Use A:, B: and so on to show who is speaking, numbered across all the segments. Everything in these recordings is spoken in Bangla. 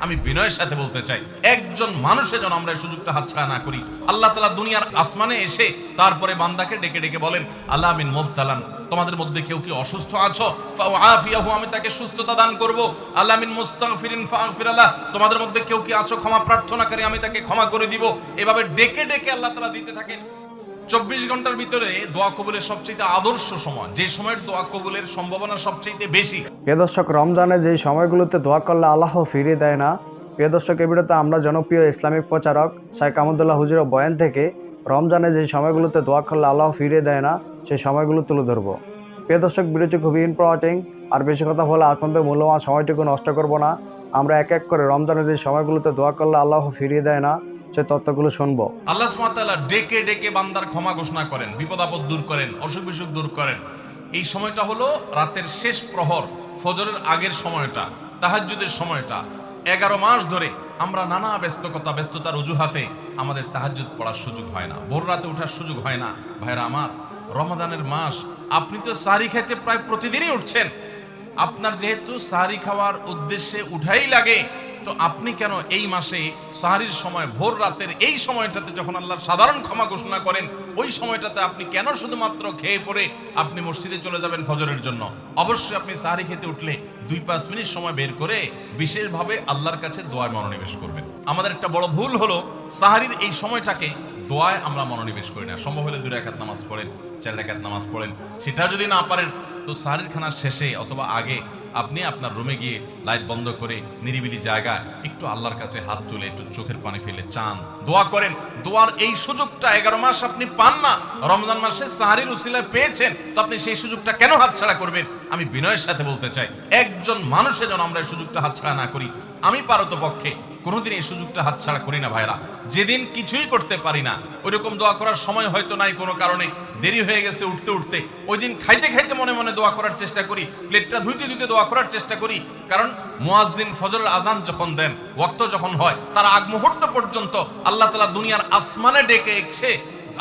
A: আমি বিনয়ের সাথে বলতে চাই, একজন মানুষের যেন আমরা এই সুযোগটা হাতছাড়া না করি। আল্লাহ তাআলা দুনিয়ার আসমানে এসে তারপরে বান্দাকে ডেকে ডেকে বলেন, আল্লাহ মিন মুবতালান, তোমাদের মধ্যে কেউ কি অসুস্থ আছো, ফাআফিয়াহু, আমি তাকে সুস্থতা দান করব। আল্লাহ মিন মুস্তাগফিরিন ফাগফির লাহ, তোমাদের মধ্যে কেউ কি আছো ক্ষমা প্রার্থনাকারী, আমি তাকে ক্ষমা করে দিব। এভাবে ডেকে ডেকে আল্লাহ তাআলা দিতে থাকেন। 24 ঘন্টার ভিতরে দোয়া কবুলের সবচেয়ে আদর্শ সময়, যে সময়ের দোয়া কবুলের সম্ভাবনা সবচেয়ে বেশি।
B: প্রিয় দর্শক, রমজানে যেই সময়গুলোতে দোয়া করলে আল্লাহ ফিরিয়ে দেয় না। প্রিয় দর্শক, এই ভিডিওতে আমরা জনপ্রিয় ইসলামিক প্রচারক শাইখ আহমদুল্লাহ হুজুরের বয়ান থেকে রমজানে যেই সময়গুলোতে দোয়া করলে আল্লাহ ফিরিয়ে দেয় না সেই সময়গুলো তুলে ধরবো। প্রিয় দর্শক, ভিডিওটি খুবই ইম্পর্টেন্ট, আর বেশি কথা বলে আপনাদের মূল্যবান সময়টুকু নষ্ট করব না। আমরা এক এক করে রমজানের যে সময়গুলোতে দোয়া করলে আল্লাহ ফিরিয়ে দেয় না সে তত্ত্বগুলো শুনবো।
A: আল্লাহ সুবহানাহু ওয়া তাআলা ডেকে ডেকে বান্দার ক্ষমা ঘোষণা করেন, বিপদ আপদ দূর করেন, অসুখ বিসুখ দূর করেন। এই সময়টা হলো রাতের শেষ প্রহর, ফজরের আগের সময়টা, তাহাজ্জুদের সময়টা। 11 মাস ধরে আমরা নানা ব্যস্ততার অজুহাতে আমাদের তাহাজ্জুদ পড়ার সুযোগ হয় না, ভোর রাতে ওঠার সুযোগ হয় না। ভাইরা আমার, রমাদানের মাস, আপনি তো সাহরি খেতে প্রায় প্রতিদিনই উঠছেন। আপনার যেহেতু সাহরি খাওয়ার উদ্দেশ্যে উঠাই লাগে, তো আপনি কেন এই মাসে সাহরির সময় ভোর রাতের এই সময়টাতে যখন আল্লাহর সাধারণ ক্ষমা ঘোষণা করেন, ওই সময়টাতে আপনি কেন শুধুমাত্র খেয়ে পরে আপনি মসজিদে চলে যাবেন ফজরের জন্য? অবশ্যই আপনি সাহরি খেতে উঠলে 2-5 মিনিট সময় বের করে বিশেষভাবে আল্লাহর কাছে দোয়ায় মনোনিবেশ করবেন। আমাদের একটা বড় ভুল হলো সাহরির এই সময়টাকে দোয়ায় আমরা মনোনিবেশ করি না। সম্ভব হলে 2 রাকাত নামাজ পড়েন, 4 রাকাত নামাজ পড়েন। সেটা যদি না পারেন তো সাহরির খানার শেষে অথবা আগে আপনি আপনার রুমে গিয়ে লাইট বন্ধ করে নিরিবিলি জায়গায় একটু আল্লাহর কাছে হাত তুলে একটু চোখের পানি ফেলে চান, দোয়া করেন। দোয়ার এই সুযোগটা 11 মাস আপনি পান না, রমজান মাসে সাহরির উসিলায় পেয়েছেন, তো আপনি সেই সুযোগটা কেন হাতছাড়া করবেন? আমি বিনয়ের সাথে বলতে চাই, একজন মানুষের যেন আমরা এই সুযোগটা হাতছাড়া না করি। আমি পারতপক্ষে কোনোদিন এই সুযোগটা হাতছাড়া করি না ভাইরা। যেদিন কিছুই করতে পারি না, ওইরকম দোয়া করার সময় হয়তো নাই, কোনো কারণে দেরি হয়ে গেছে উঠতে উঠতে, ওই দিন খাইতে খাইতে মনে মনে দোয়া করার চেষ্টা করি, প্লেটটা ধুইতে ধুইতে দোয়া করার চেষ্টা করি। কারণ মুয়াজ্জিন ফজরের আজান যখন দেন, ওয়াক্ত যখন হয়, তার আগ মুহূর্ত পর্যন্ত আল্লাহ তাআলা দুনিয়ার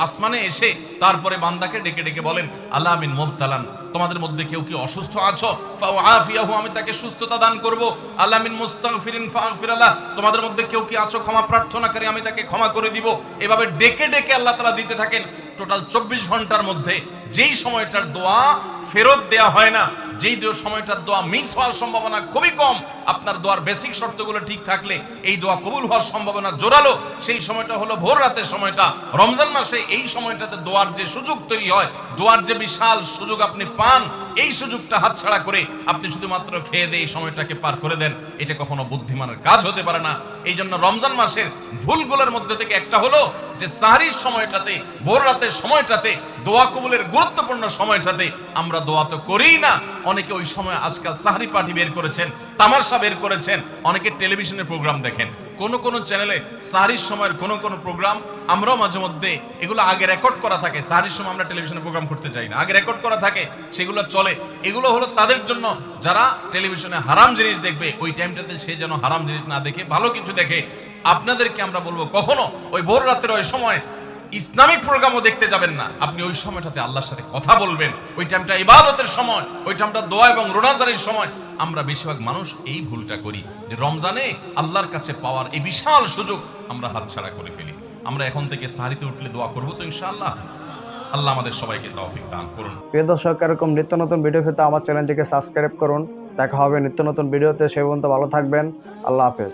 A: আসমানে এসে তারপরে বান্দাকে ডেকে ডেকে বলেন, আল্লাহ মিন মুবতালান, তোমাদের মধ্যে কেউ কি অসুস্থ আছো, ফাআফিয়াহু, আমি তাকে সুস্থতা দান করব। আল্লাহ মিন মুস্তাগফিরিন ফাগফির লাহ, তোমাদের মধ্যে কেউ কি আছো ক্ষমা প্রার্থনাকারী, আমি তাকে ক্ষমা করে দিব। এভাবে ডেকে ডেকে আল্লাহ তাআলা দিতে থাকেন। টোটাল 24 ঘন্টার মধ্যে যেই সময়টার দোয়া ফেরত দেয়া হয় না, যেই সময়টার দোয়া মিস হওয়ার সম্ভাবনা খুবই কম, আপনার দোয়ার বেসিক শর্তগুলো ঠিক থাকলে এই দোয়া কবুল হওয়ার সম্ভাবনা জোরালো, সেই সময়টা হলো ভোর রাতের সময়টা। রমজান মাসে এই সময়টাতে দোয়ার যে সুযোগ তৈরি হয়, দোয়ার যে বিশাল সুযোগ আপনি পান, এই সুযোগটা হাতছাড়া করে আপনি শুধুমাত্র খেয়ে দিয়ে এই সময়টাকে পার করে দেন, এটা কখনো বুদ্ধিমানের কাজ হতে পারে না। এই জন্য রমজান মাসের ভুলগুলোর মধ্যে থেকে একটা হলো যে সাহরির সময়টাতে, ভোর রাতের সময়টাতে, দোয়া কবুলের গুরুত্বপূর্ণ সময়টাতে আমরা দোয়া তো করিই না। অনেকে ওই সময় আজকাল সাহরি পার্টি বের করেছেন, তামাশা বের করেছেন, অনেকে টেলিভিশনের প্রোগ্রাম দেখেন। কোন চ্যানেলে সাহরির সময়ের কোন প্রোগ্রাম আমরাও মাঝে মধ্যে এগুলো আগে রেকর্ড করা থাকে। সাহরির সময় আমরা টেলিভিশনে প্রোগ্রাম করতে চাই না, আগে রেকর্ড করা থাকে, সেগুলো চলে। এগুলো হলো তাদের জন্য যারা টেলিভিশনে হারাম জিনিস দেখবে, ওই টাইমটাতে সে যেন হারাম জিনিস না দেখে ভালো কিছু দেখে। আপনাদেরকে আমরা বলবো, কখনো ওই ভোর রাতের ওই সময় ইসলামিক প্রোগ্রামও দেখতে যাবেন না। আপনি ওই সময়টাতে আল্লাহর সাথে কথা বলবেন, ওই টাইমটা ইবাদতের সময়, ওই টাইমটা দোয়া এবং রোনাজারির সময়। আমরা বেশিরভাগ মানুষ এই ভুলটা করি যে রমজানে আল্লাহর কাছে পাওয়ার এই বিশাল সুযোগ আমরা হাতছাড়া করে ফেলি। আমরা এখন থেকে সাহরিতে উঠলে দোয়া করবো তো ইনশাআল্লাহ। আল্লাহ আমাদের সবাইকে তৌফিক দান করুন।
B: প্রিয় দর্শক, এরকম নিত্য নতুন ভিডিও পেতে আমার চ্যানেলটিকে সাবস্ক্রাইব করুন। দেখা হবে নিত্য নতুন ভিডিওতে, সে পর্যন্ত ভালো থাকবেন। আল্লাহ হাফেজ।